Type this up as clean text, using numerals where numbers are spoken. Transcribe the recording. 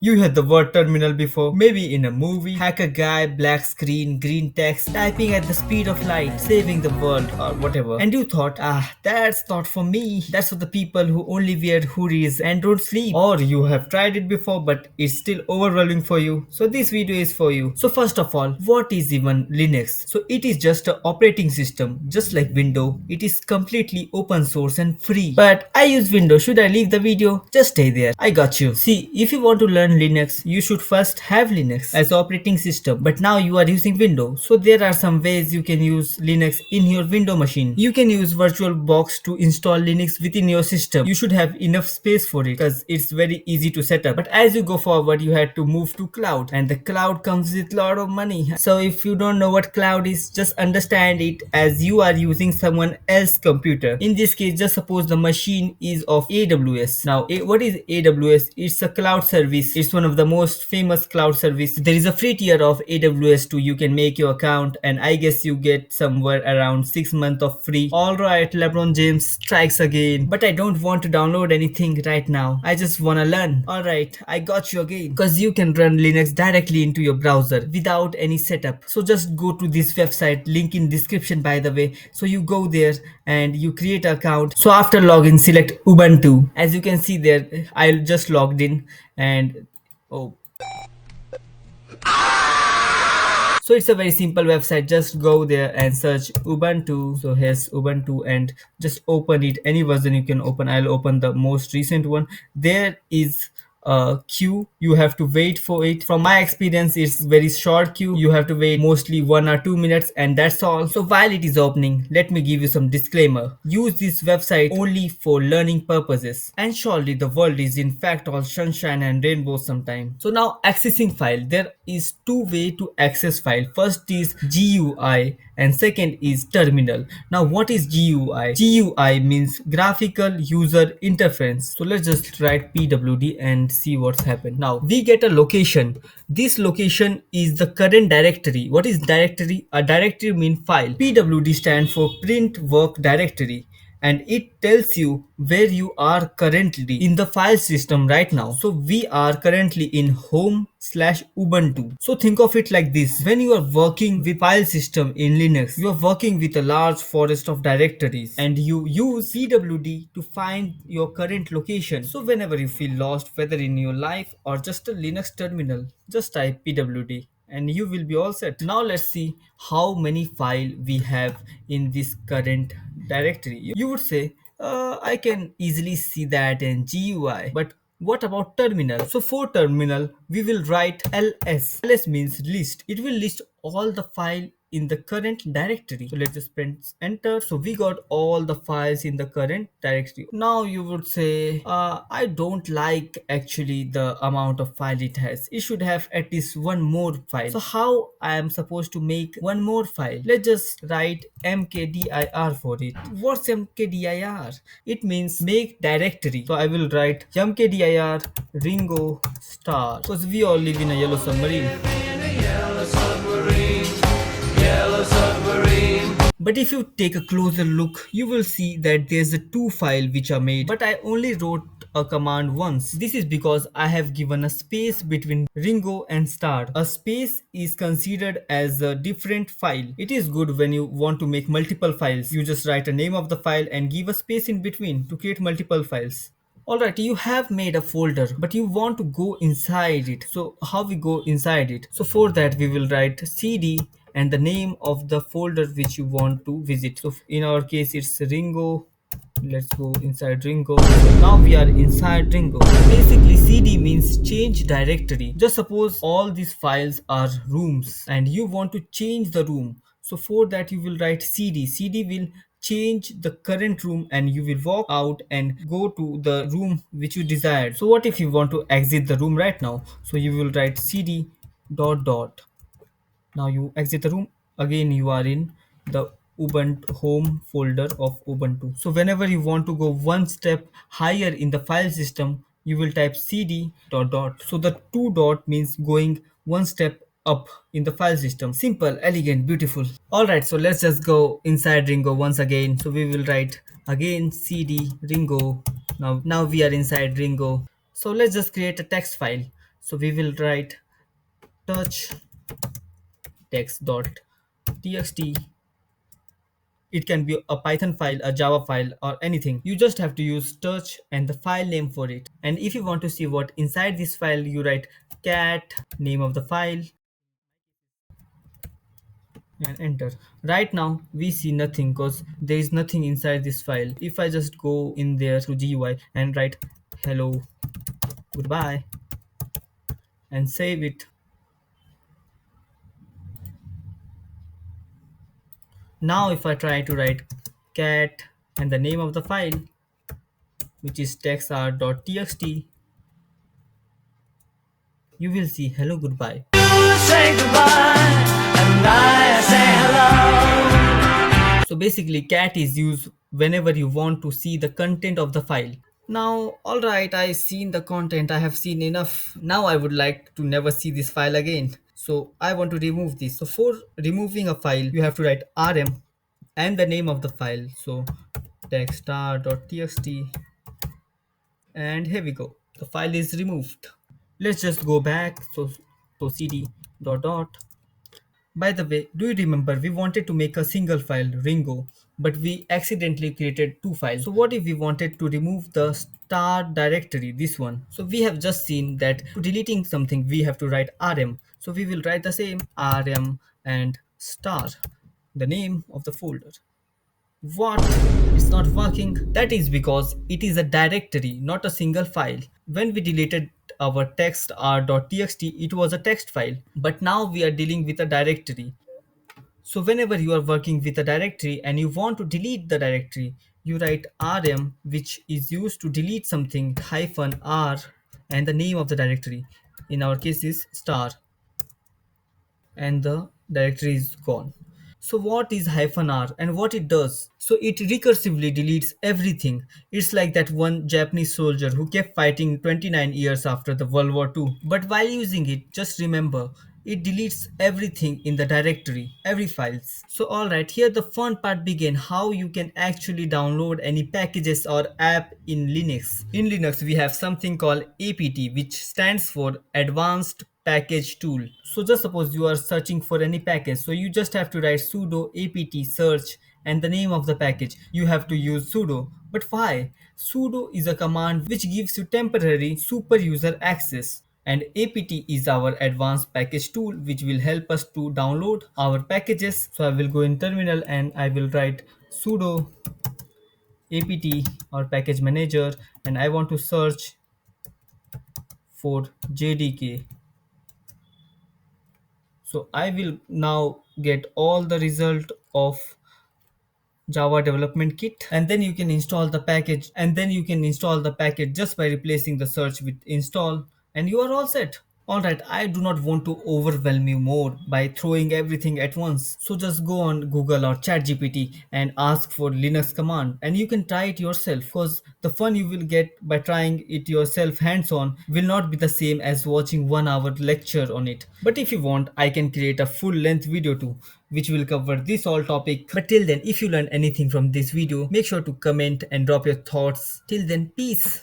You heard the word terminal before, maybe in a movie. Hacker guy, black screen, green text, typing at the speed of light, saving the world or whatever. And you thought, that's not for me. That's for the people who only wear hoodies and don't sleep. Or you have tried it before but it's still overwhelming for you. So this video is for you. So first of all, what is even Linux? So it is just an operating system, just like Windows. It is completely open source and free. But I use Windows. Should I leave the video? Just stay there. I got you. See, if you want to learn Linux, you should first have Linux as operating system. But now you are using Windows. So there are some ways you can use Linux in your Windows machine. You can use VirtualBox to install Linux within your system. You should have enough space for it because it's very easy to set up. But as you go forward, you had to move to cloud, and the cloud comes with a lot of money. So if you don't know what cloud is, just understand it as you are using someone else's computer. In this case, just suppose the machine is of AWS. Now, what is AWS? It's a cloud service. It's one of the most famous cloud service. There is a free tier of AWS too. You can make your account, and I guess you get somewhere around 6 months of free. Alright, LeBron James strikes again. But I don't want to download anything right now. I just wanna learn. Alright, I got you again. Because you can run Linux directly into your browser without any setup. So just go to this website, link in description by the way. So you go there and you create an account. So after login, select Ubuntu. As you can see there, I just logged in, and oh, so it's a very simple website. Just go there and search Ubuntu. So here's Ubuntu, and just open it. Any version you can open. I'll open the most recent one. There is a queue. You have to wait for it. From my experience, it's very short queue. You have to wait mostly 1 or 2 minutes, and that's all. So while it is opening, let me give you some disclaimer. Use this website only for learning purposes. And surely the world is in fact all sunshine and rainbows sometime. So now accessing file. There is two way to access file. First is GUI and second is terminal. Now what is GUI? GUI means graphical user interface. So let's just write pwd and see what's happened. Now we get a location. This location is the current directory. What is directory? A directory means file. Pwd stands for print work directory, and it tells you where you are currently in the file system right now. So we are currently in home/ubuntu. So think of it like this: when you are working with file system in Linux, you are working with a large forest of directories, and you use pwd to find your current location. So whenever you feel lost, whether in your life or just a Linux terminal, just type pwd and you will be all set. Now let's see how many file we have in this current directory. You would say, I can easily see that in GUI, but what about terminal? So for terminal, we will write ls. Ls means list. It will list all the file in the current directory. So let's just press enter. So we got all the files in the current directory. Now you would say, I don't like actually the amount of file it has. It should have at least one more file. So how I am supposed to make one more file? Let's just write mkdir for it. What's mkdir? It means make directory. So I will write mkdir ringo star, because we all live in a yellow submarine. But if you take a closer look, you will see that there's a two file which are made, but I only wrote a command once. This is because I have given a space between Ringo and star. A space is considered as a different file. It is good when you want to make multiple files. You just write a name of the file and give a space in between to create multiple files. Alright, you have made a folder, but you want to go inside it. So how we go inside it? So for that we will write cd and the name of the folder which you want to visit. So in our case it's Ringo. Let's go inside Ringo. So now we are inside Ringo. Basically cd means change directory. Just suppose all these files are rooms and you want to change the room. So for that you will write cd. Cd will change the current room, and you will walk out and go to the room which you desired. So what if you want to exit the room right now? So you will write cd dot dot. Now you exit the room. Again you are in the ubuntu home folder of ubuntu. So whenever you want to go one step higher in the file system, you will type cd dot dot. So the two dot means going one step up in the file system. Simple, elegant, beautiful. Alright, so let's just go inside Ringo once again. So we will write again cd Ringo. Now we are inside Ringo. So let's just create a text file. So we will write touch text.txt. It can be a Python file, a Java file, or anything. You just have to use touch and the file name for it. And if you want to see what inside this file, you write cat, name of the file, and enter. Right now we see nothing because there is nothing inside this file. If I just go in there to GUI and write hello, goodbye, and save it. Now if I try to write cat and the name of the file, which is textr.txt, you will see hello goodbye. Say goodbye and I say hello. So basically cat is used whenever you want to see the content of the file. Now alright, I seen the content, I have seen enough. Now I would like to never see this file again. So I want to remove this. So for removing a file you have to write rm and the name of the file. So textar.txt, and here we go, the file is removed. Let's just go back. So cd dot dot. By the way, do you remember we wanted to make a single file ringo, but we accidentally created two files. So what if we wanted to remove the star directory, this one? So we have just seen that to deleting something we have to write rm. So we will write the same rm and star, the name of the folder. What? It's not working? That is because it is a directory, not a single file. When we deleted our text r.txt, it was a text file. But now we are dealing with a directory. So whenever you are working with a directory and you want to delete the directory, you write rm, which is used to delete something, hyphen r, and the name of the directory. In our case is star, and the directory is gone. So what is hyphen r and what it does? So it recursively deletes everything. It's like that one Japanese soldier who kept fighting 29 years after the World War II. But while using it, just remember, it deletes everything in the directory, every files. So alright, here the fun part begin, how you can actually download any packages or app in Linux. In Linux we have something called apt, which stands for Advanced Package Tool. So just suppose you are searching for any package, so you just have to write sudo apt search and the name of the package. You have to use sudo. But why? Sudo is a command which gives you temporary super user access, and apt is our advanced package tool which will help us to download our packages. So I will go in terminal and I will write sudo apt or package manager, and I want to search for jdk. So I will now get all the result of Java development kit, and then you can install the package, just by replacing the search with install, and you are all set. Alright, I do not want to overwhelm you more by throwing everything at once. So just go on Google or ChatGPT and ask for Linux command, and you can try it yourself, because the fun you will get by trying it yourself hands on will not be the same as watching 1 hour lecture on it. But if you want, I can create a full length video too, which will cover this all topic. But till then, if you learned anything from this video, make sure to comment and drop your thoughts. Till then, peace.